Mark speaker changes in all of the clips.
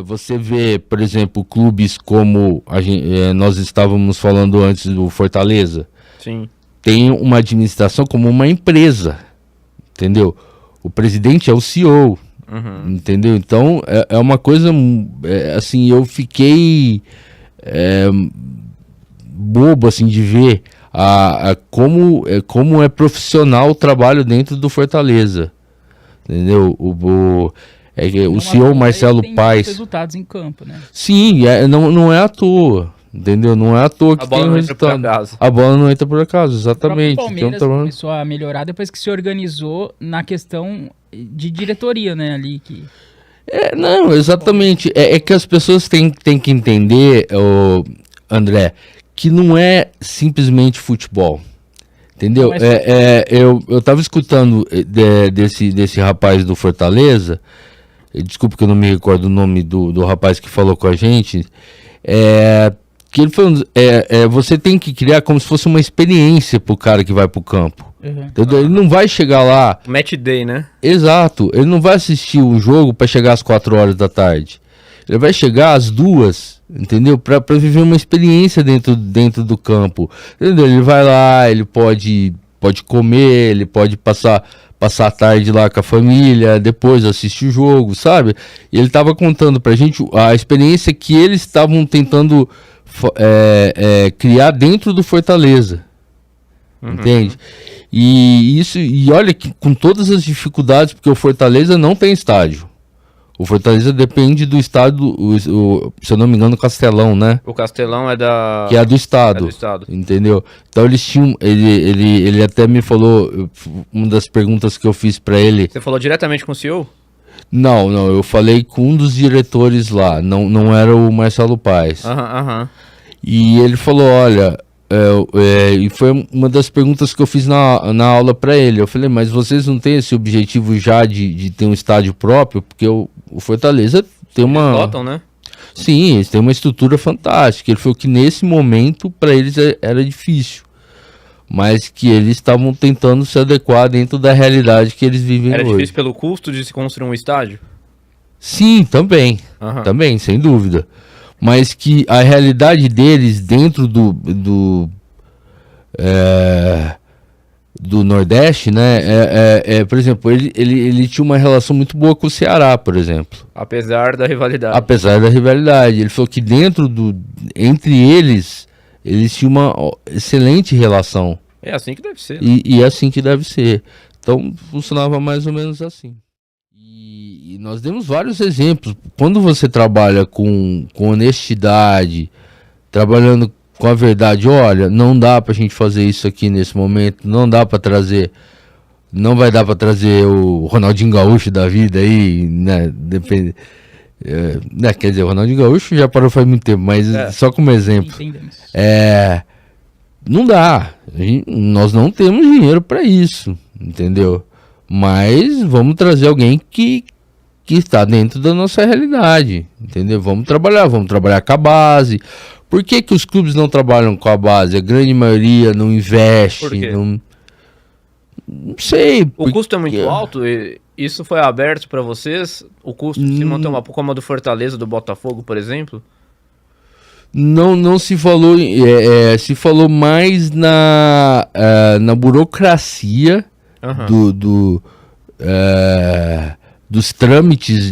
Speaker 1: Você vê, por exemplo, clubes como nós estávamos falando antes do Fortaleza,
Speaker 2: Sim.
Speaker 1: tem uma administração como uma empresa, entendeu? O presidente é o CEO, entendeu? Então é uma coisa, assim, eu fiquei bobo assim de ver como é profissional o trabalho dentro do Fortaleza, entendeu? O CEO Marcelo
Speaker 3: tem
Speaker 1: Paes.
Speaker 3: resultados em campo, né?
Speaker 1: Sim, não é à toa. Entendeu? Não é à toa que
Speaker 2: A bola
Speaker 1: tem
Speaker 2: não
Speaker 1: um
Speaker 2: entra por
Speaker 1: resultado.
Speaker 2: acaso.
Speaker 1: A bola não entra por acaso,
Speaker 3: O
Speaker 1: exatamente.
Speaker 3: próprio Palmeiras começou a melhorar depois que se organizou na questão de diretoria, né? Ali que...
Speaker 1: Não, exatamente. É que as pessoas têm que entender, André, que não é simplesmente futebol. Entendeu?
Speaker 3: Mas-
Speaker 1: Eu tava escutando desse rapaz do Fortaleza. Desculpa que eu não me recordo o nome do rapaz que falou com a gente. Que ele falou, você tem que criar como se fosse uma experiência pro cara que vai pro campo. Entendeu? Ele não vai chegar lá.
Speaker 2: Match day, né?
Speaker 1: Exato, ele não vai assistir o jogo para chegar às 4 horas da tarde. Ele vai chegar às 2, entendeu? Para viver uma experiência dentro do campo. Entendeu? Ele vai lá, ele pode comer, ele pode passar a tarde lá com a família, depois assistir o jogo, sabe? E ele estava contando pra gente a experiência que eles estavam tentando criar dentro do Fortaleza. Entende? E olha que com todas as dificuldades, porque o Fortaleza não tem estádio. O Fortaleza depende do estádio, se eu não me engano, Castelão, né?
Speaker 2: O Castelão é da...
Speaker 1: Que é do estado.
Speaker 2: É do estado.
Speaker 1: Entendeu? Então eles tinham. Ele até me falou, uma das perguntas que eu fiz pra ele.
Speaker 2: Você falou diretamente com o CEO?
Speaker 1: Não, eu falei com um dos diretores lá, não era o Marcelo Paes. E ele falou, olha, e foi uma das perguntas que eu fiz na aula pra ele. Eu falei, mas vocês não têm esse objetivo já de ter um estádio próprio? Porque o Fortaleza tem uma...
Speaker 2: Eles lotam, né?
Speaker 1: Sim, eles têm uma estrutura fantástica. Ele falou que nesse momento pra eles era difícil, mas que eles estavam tentando se adequar dentro da realidade que eles vivem hoje.
Speaker 2: Era difícil pelo custo de se construir um estádio?
Speaker 1: Sim, também. Também, sem dúvida. Mas que a realidade deles dentro do Nordeste, né? Por exemplo, ele tinha uma relação muito boa com o Ceará, por exemplo.
Speaker 2: Apesar da rivalidade.
Speaker 1: Apesar da rivalidade. Ele falou que entre eles tinham uma excelente relação.
Speaker 2: É assim que deve ser. Né?
Speaker 1: E é assim que deve ser. Então, funcionava mais ou menos assim. E nós demos vários exemplos. Quando você trabalha com honestidade, trabalhando com a verdade, olha, não dá pra gente fazer isso aqui nesse momento, não dá pra trazer, não vai dar pra trazer o Ronaldinho Gaúcho da vida aí, né? Depende. Quer dizer, o Ronaldinho Gaúcho já parou faz muito tempo, mas só como exemplo.
Speaker 3: Entendemos.
Speaker 1: Não dá. Nós não temos dinheiro pra isso, entendeu? Mas vamos trazer alguém que está dentro da nossa realidade, entendeu? Vamos trabalhar com a base. Por que os clubes não trabalham com a base? A grande maioria não investe.
Speaker 2: Por quê?
Speaker 1: Não sei.
Speaker 2: O custo é muito alto? Isso foi aberto para vocês? O custo de se manter uma como a do Fortaleza, do Botafogo, por exemplo?
Speaker 1: Não se falou, se falou mais na burocracia dos trâmites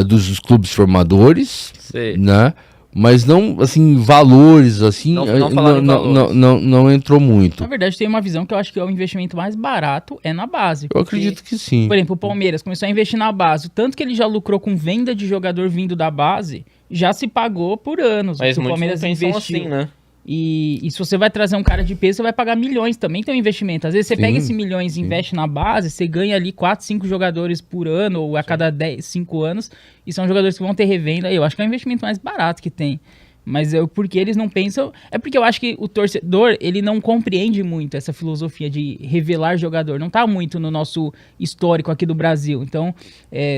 Speaker 1: dos clubes formadores,
Speaker 2: Sei.
Speaker 1: né? Mas não, assim, valores, assim, não entrou muito.
Speaker 3: Na verdade, tem uma visão que eu acho que é o investimento mais barato é na base.
Speaker 1: Eu acredito que sim.
Speaker 3: Por exemplo, o Palmeiras começou a investir na base. O tanto que ele já lucrou com venda de jogador vindo da base, já se pagou por anos.
Speaker 2: Mas
Speaker 3: o
Speaker 2: muitos
Speaker 3: Palmeiras
Speaker 2: não pensam
Speaker 3: investiu.
Speaker 2: assim, né?
Speaker 3: E se você vai trazer um cara de peso, você vai pagar milhões, também tem um investimento. Às vezes você
Speaker 1: Sim,
Speaker 3: pega esse milhões e investe na base, você ganha ali 4, 5 jogadores por ano, ou a cada 5 anos, e são jogadores que vão ter revenda. Eu acho que é o investimento mais barato que tem. Mas porque eles não pensam... É porque eu acho que o torcedor, ele não compreende muito essa filosofia de revelar jogador. Não tá muito no nosso histórico aqui do Brasil. Então,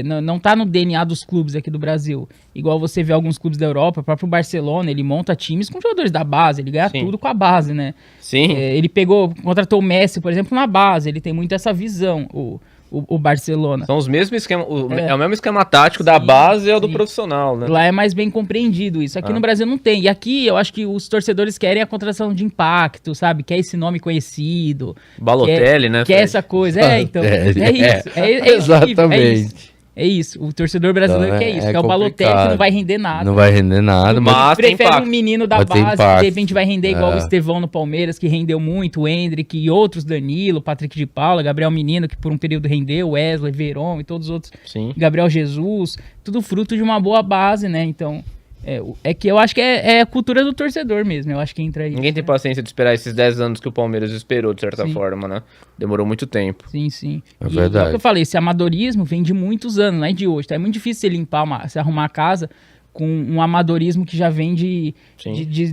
Speaker 3: não tá no DNA dos clubes aqui do Brasil. Igual você vê alguns clubes da Europa, o próprio Barcelona, ele monta times com jogadores da base. Ele ganha tudo com a base, né?
Speaker 2: Sim.
Speaker 3: Ele contratou o Messi, por exemplo, na base. Ele tem muito essa visão. o Barcelona.
Speaker 2: São os mesmos esquema, é o mesmo esquema tático da base e o do profissional, né?
Speaker 3: Lá é mais bem compreendido isso. Aqui no Brasil não tem. E aqui eu acho que os torcedores querem a contratação de impacto, sabe? Quer esse nome conhecido.
Speaker 2: Balotelli, né?
Speaker 3: Quer essa coisa. Então. É isso.
Speaker 1: Exatamente.
Speaker 3: É isso, o torcedor brasileiro
Speaker 1: Então,
Speaker 3: quer isso, que é o Balotelli, que não vai render nada.
Speaker 1: Não vai render nada,
Speaker 2: mas
Speaker 3: prefere um menino da base, que de repente vai render igual o
Speaker 1: É.
Speaker 3: Estevão no Palmeiras, que rendeu muito, o Endrick e outros, Danilo, Patrick de Paula, Gabriel Menino, que por um período rendeu, Wesley, Veron e todos os outros,
Speaker 2: Sim.
Speaker 3: Gabriel Jesus, tudo fruto de uma boa base, né? Então, é que eu acho que é a cultura do torcedor mesmo, eu acho que entra aí.
Speaker 2: Ninguém tem paciência de esperar esses 10 anos que o Palmeiras esperou, de certa
Speaker 3: Sim.
Speaker 2: forma, né? Demorou muito tempo.
Speaker 3: Sim, sim.
Speaker 1: É
Speaker 3: E
Speaker 1: verdade.
Speaker 3: é o que eu falei, esse amadorismo vem de muitos anos, não é de hoje. Tá? É muito difícil você limpar, você arrumar a casa com um amadorismo que já vem de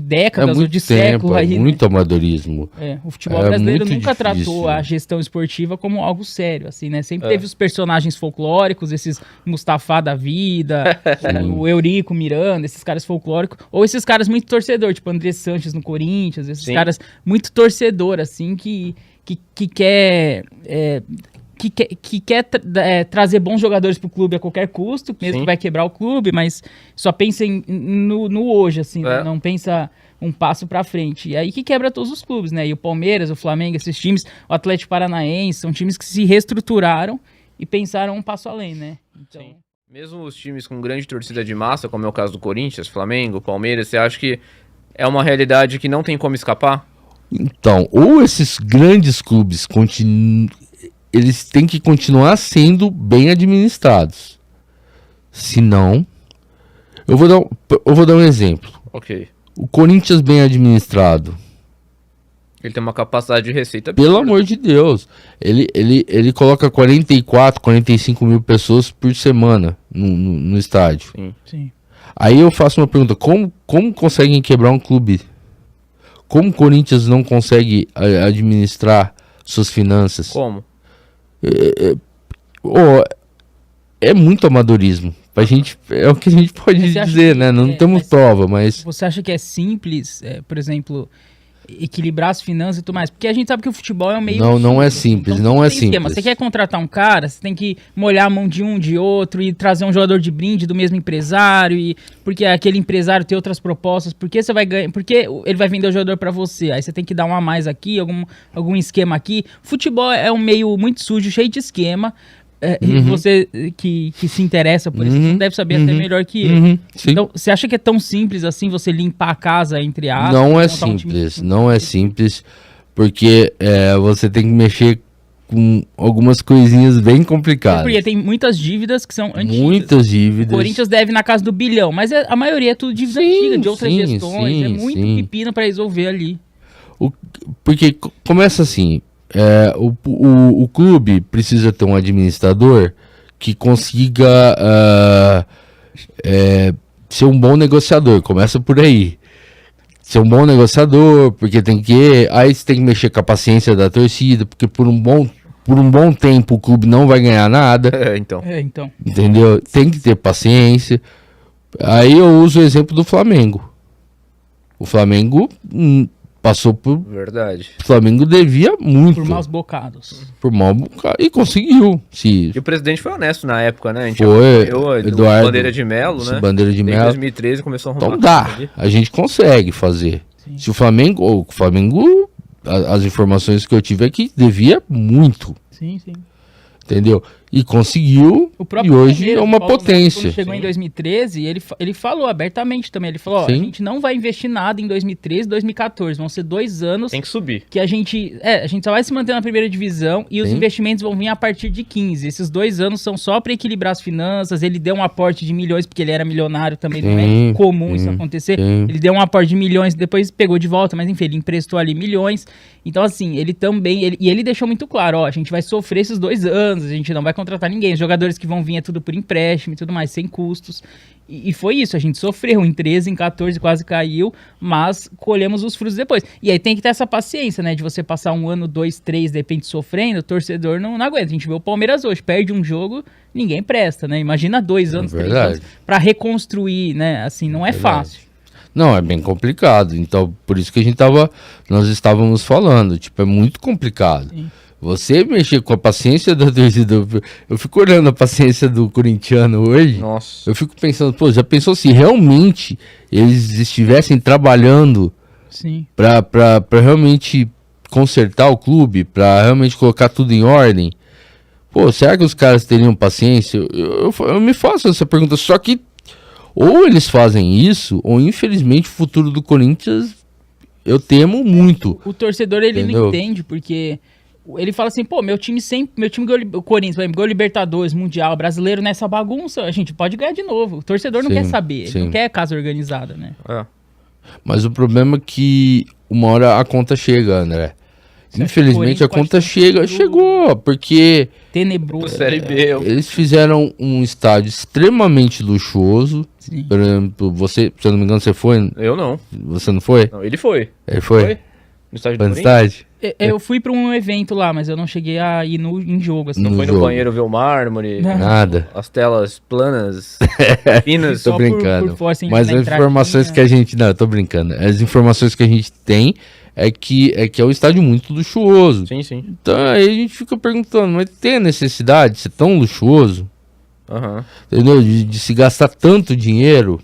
Speaker 3: décadas ou de século aí, né?
Speaker 1: muito amadorismo.
Speaker 3: O futebol brasileiro
Speaker 1: muito
Speaker 3: nunca
Speaker 1: difícil.
Speaker 3: tratou a gestão esportiva como algo sério, assim, né? Sempre teve os personagens folclóricos, esses Mustafa da vida, o Eurico Miranda, esses caras folclóricos, ou esses caras muito torcedor, tipo André Sanches no Corinthians, esses
Speaker 2: Sim.
Speaker 3: caras muito torcedor, assim, que quer... que quer trazer bons jogadores pro clube a qualquer custo, mesmo
Speaker 2: Sim.
Speaker 3: que vai quebrar o clube, mas só pensa no hoje, assim, né? Não pensa um passo pra frente. E aí que quebra todos os clubes, né? E o Palmeiras, o Flamengo, esses times, o Atlético Paranaense, são times que se reestruturaram e pensaram um passo além, né? Então...
Speaker 2: Sim. Mesmo os times com grande torcida de massa, como é o caso do Corinthians, Flamengo, Palmeiras, você acha que é uma realidade que não tem como escapar?
Speaker 1: Então, ou esses grandes clubes eles têm que continuar sendo bem administrados. Se não, eu vou dar um exemplo.
Speaker 2: Ok.
Speaker 1: O Corinthians bem administrado,
Speaker 2: Ele tem uma capacidade de receita
Speaker 1: pelo
Speaker 2: absurda.
Speaker 1: amor de Deus, ele coloca 44, 45 mil pessoas por semana no estádio.
Speaker 3: Sim.
Speaker 1: Aí eu faço uma pergunta, como conseguem quebrar um clube? Como o Corinthians não consegue administrar suas finanças?
Speaker 2: Como?
Speaker 1: É muito amadorismo. Pra gente, é o que a gente pode
Speaker 3: Mas você acha
Speaker 1: dizer,
Speaker 3: que-
Speaker 1: né? Não temos
Speaker 3: mas-
Speaker 1: prova, mas...
Speaker 3: Você acha que é simples, por exemplo, equilibrar as finanças e tudo mais? Porque a gente sabe que o futebol é um meio...
Speaker 1: Não é simples, não é
Speaker 3: tem esquema.
Speaker 1: simples.
Speaker 3: Você quer contratar um cara, você tem que molhar a mão de um, de outro e trazer um jogador de brinde do mesmo empresário, e porque aquele empresário tem outras propostas, porque você vai ganhar, porque ele vai vender o jogador pra você, aí você tem que dar um a mais aqui, algum esquema aqui. Futebol é um meio muito sujo, cheio de esquema. E você que se interessa por isso, você deve saber até melhor que eu.
Speaker 1: Sim.
Speaker 3: Então, você acha que é tão simples assim você limpar a casa, entre aspas?
Speaker 1: Não é
Speaker 3: montar um time
Speaker 1: simples,
Speaker 3: de-
Speaker 1: não é simples, porque você tem que mexer com algumas coisinhas bem complicadas.
Speaker 3: Porque tem muitas dívidas que são antigas.
Speaker 1: Muitas
Speaker 3: O
Speaker 1: dívidas.
Speaker 3: Corinthians deve na casa do bilhão, mas a maioria é tudo dívida
Speaker 1: Sim,
Speaker 3: antiga, de outras
Speaker 1: sim,
Speaker 3: gestões.
Speaker 1: sim,
Speaker 3: É muito
Speaker 1: sim.
Speaker 3: pepino pra resolver ali.
Speaker 1: Porque começa assim, o clube precisa ter um administrador que consiga ser um bom negociador, começa por aí. Ser um bom negociador, porque aí você tem que mexer com a paciência da torcida, porque por um bom tempo o clube não vai ganhar nada,
Speaker 2: Então.
Speaker 3: Então.
Speaker 1: entendeu? Tem que ter paciência. Aí eu uso o exemplo do Flamengo. O Flamengo passou por...
Speaker 2: Verdade.
Speaker 1: O Flamengo devia muito
Speaker 3: Por maus bocados.
Speaker 1: por mal e conseguiu.
Speaker 2: E o presidente foi honesto na época, né? A gente
Speaker 1: Foi,
Speaker 2: apoiou
Speaker 1: Eduardo
Speaker 2: Bandeira de Melo,
Speaker 1: esse
Speaker 2: né?
Speaker 1: Bandeira de
Speaker 2: Em
Speaker 1: Melo.
Speaker 2: 2013 começou a arrumar.
Speaker 1: Então dá,
Speaker 2: ali.
Speaker 1: a gente consegue fazer.
Speaker 3: Sim.
Speaker 1: Se o Flamengo, as informações que eu tive é que devia muito,
Speaker 3: Sim, sim.
Speaker 1: entendeu? E conseguiu,
Speaker 3: O
Speaker 1: e
Speaker 3: próprio
Speaker 1: hoje
Speaker 3: Palmeiras,
Speaker 1: é uma
Speaker 3: Paulo Nunes,
Speaker 1: potência.
Speaker 3: Quando chegou em 2013, ele falou abertamente também. Ele falou: ó, a
Speaker 1: Sim.
Speaker 3: gente não vai investir nada em 2013 2014. Vão ser 2 anos
Speaker 2: Tem que subir.
Speaker 3: que a gente só vai se manter na primeira divisão e os
Speaker 1: Sim.
Speaker 3: investimentos vão vir a partir de 15. Esses 2 anos são só para equilibrar as finanças. Ele deu um aporte de milhões porque ele era milionário também, não
Speaker 1: Sim,
Speaker 3: é comum isso
Speaker 1: sim,
Speaker 3: acontecer.
Speaker 1: sim.
Speaker 3: Ele deu um aporte de milhões, depois pegou de volta, mas enfim, ele emprestou ali milhões. Então assim, ele também, ele deixou muito claro, ó, a gente vai sofrer esses 2 anos, a gente não vai contratar ninguém. Os jogadores que vão vir é tudo por empréstimo e tudo mais, sem custos. E foi isso, a gente sofreu em 13, em 14 quase caiu, mas colhemos os frutos depois. E aí tem que ter essa paciência, né, de você passar 1 ano, 2, 3, de repente sofrendo, o torcedor não aguenta. A gente vê o Palmeiras hoje, perde um jogo, ninguém presta, né? Imagina 2 anos, 3
Speaker 1: verdade.
Speaker 3: anos, pra reconstruir, né? Assim, não é
Speaker 1: Verdade.
Speaker 3: fácil.
Speaker 1: Não, é bem complicado. Então, por isso que nós estávamos falando, tipo, é muito complicado.
Speaker 3: Sim.
Speaker 1: Você mexer com a paciência da torcida, eu fico olhando a paciência do corintiano hoje,
Speaker 2: Nossa.
Speaker 1: eu fico pensando, pô, já pensou se realmente eles estivessem trabalhando
Speaker 3: Sim.
Speaker 1: pra realmente consertar o clube, pra realmente colocar tudo em ordem? Pô, será que os caras teriam paciência? Eu me faço essa pergunta, só que ou eles fazem isso, ou infelizmente o futuro do Corinthians eu temo muito.
Speaker 3: O torcedor, ele
Speaker 1: Entendeu?
Speaker 3: não entende, porque ele fala assim, pô, meu time ganhou, o Corinthians, por exemplo, ganhou Libertadores, Mundial, brasileiro nessa bagunça, a gente pode ganhar de novo. O torcedor não
Speaker 1: Sim,
Speaker 3: quer saber, ele
Speaker 1: sim.
Speaker 3: não quer casa organizada, né?
Speaker 2: É.
Speaker 1: Mas o problema é que uma hora a conta chega, André.
Speaker 3: Você acha que o
Speaker 1: Infelizmente a
Speaker 3: Corinthians
Speaker 1: conta
Speaker 3: pode ter um futuro
Speaker 1: chegou, porque
Speaker 3: Tenebroso.
Speaker 2: Série B.
Speaker 1: eles fizeram um estádio extremamente luxuoso.
Speaker 3: Sim.
Speaker 1: Por exemplo, você, se eu não me engano, você foi?
Speaker 2: Eu não.
Speaker 1: Você não foi?
Speaker 2: Não, ele foi.
Speaker 1: Ele foi?
Speaker 2: Foi? No estádio do
Speaker 1: Foi no
Speaker 2: Corinthians?
Speaker 1: estádio?
Speaker 3: Eu fui pra um evento lá, mas eu não cheguei a ir em jogo, assim.
Speaker 1: No
Speaker 2: Foi no
Speaker 1: jogo.
Speaker 2: banheiro ver o mármore,
Speaker 3: Não.
Speaker 1: Nada.
Speaker 2: as telas planas, finas.
Speaker 1: Tô
Speaker 3: Só
Speaker 1: brincando.
Speaker 3: por fora, assim,
Speaker 1: Mas
Speaker 3: na
Speaker 1: as informações
Speaker 3: entradinha.
Speaker 1: que a gente. Não, eu tô brincando. As informações que a gente tem é que é um estádio muito luxuoso.
Speaker 2: Sim, sim.
Speaker 1: Então aí a gente fica perguntando, mas tem a necessidade de ser tão luxuoso?
Speaker 2: Aham.
Speaker 1: Entendeu? De se gastar tanto dinheiro?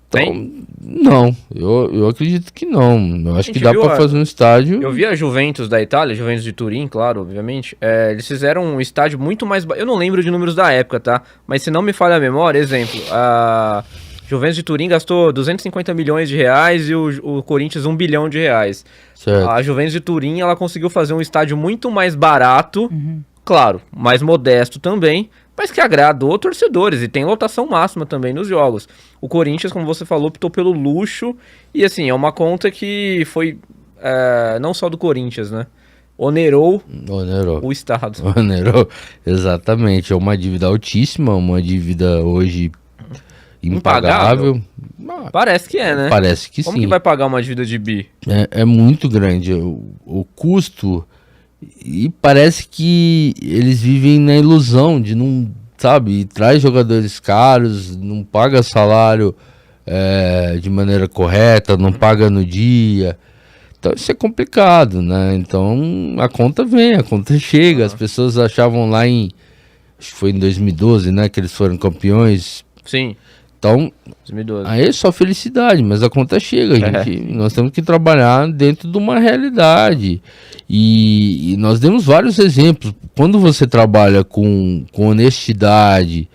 Speaker 1: Então,
Speaker 2: Tem?
Speaker 1: não, eu acredito que não. Eu acho que
Speaker 2: gente
Speaker 1: dá
Speaker 2: viu
Speaker 1: pra fazer um estádio.
Speaker 2: Eu vi a Juventus da Itália, Juventus de Turim, claro, obviamente. Eles fizeram um estádio muito mais. Eu não lembro de números da época, tá? Mas se não me falha a memória, exemplo, a Juventus de Turim gastou 250 milhões de reais e o Corinthians 1 bilhão de reais.
Speaker 1: Certo.
Speaker 2: A Juventus de Turim, ela conseguiu fazer um estádio muito mais barato, claro, mais modesto também, mas que agradou torcedores e tem lotação máxima também nos jogos. O Corinthians, como você falou, optou pelo luxo e assim, é uma conta que foi não só do Corinthians, né? Onerou
Speaker 1: Onerou.
Speaker 2: o Estado.
Speaker 1: Onerou. Exatamente. É uma dívida altíssima, uma dívida hoje impagável. Ah,
Speaker 2: Parece que é, né?
Speaker 1: parece que
Speaker 2: Como
Speaker 1: sim.
Speaker 2: que vai pagar uma dívida de bi?
Speaker 1: É muito grande o custo, e parece que eles vivem na ilusão de não, sabe, traz jogadores caros, não paga salário de maneira correta, não paga no dia. Então isso é complicado, né? Então a conta vem, a conta chega. As pessoas achavam lá acho que foi em 2012, né, que eles foram campeões.
Speaker 2: Sim,
Speaker 1: Então
Speaker 2: 2012.
Speaker 1: aí é só felicidade, mas a conta chega, nós temos que trabalhar dentro de uma realidade. E nós demos vários exemplos. Quando você trabalha com honestidade,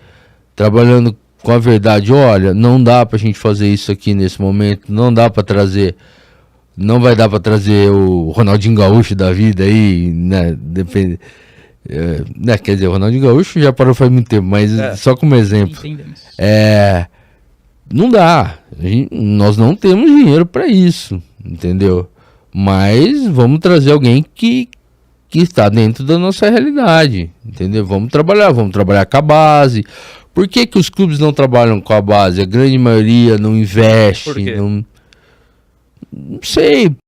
Speaker 1: trabalhando com a verdade, olha, não dá pra gente fazer isso aqui nesse momento, não dá pra trazer, não vai dar pra trazer o Ronaldinho Gaúcho da vida aí, né? Depende. Né, quer dizer, o Ronaldinho Gaúcho já parou faz muito tempo, mas só como exemplo.
Speaker 3: Entendemos.
Speaker 1: Não dá. Nós não temos dinheiro para isso, entendeu? Mas vamos trazer alguém que está dentro da nossa realidade, entendeu? Vamos trabalhar com a base. Por que os clubes não trabalham com a base? A grande maioria não investe.
Speaker 2: Por quê?
Speaker 1: Não sei.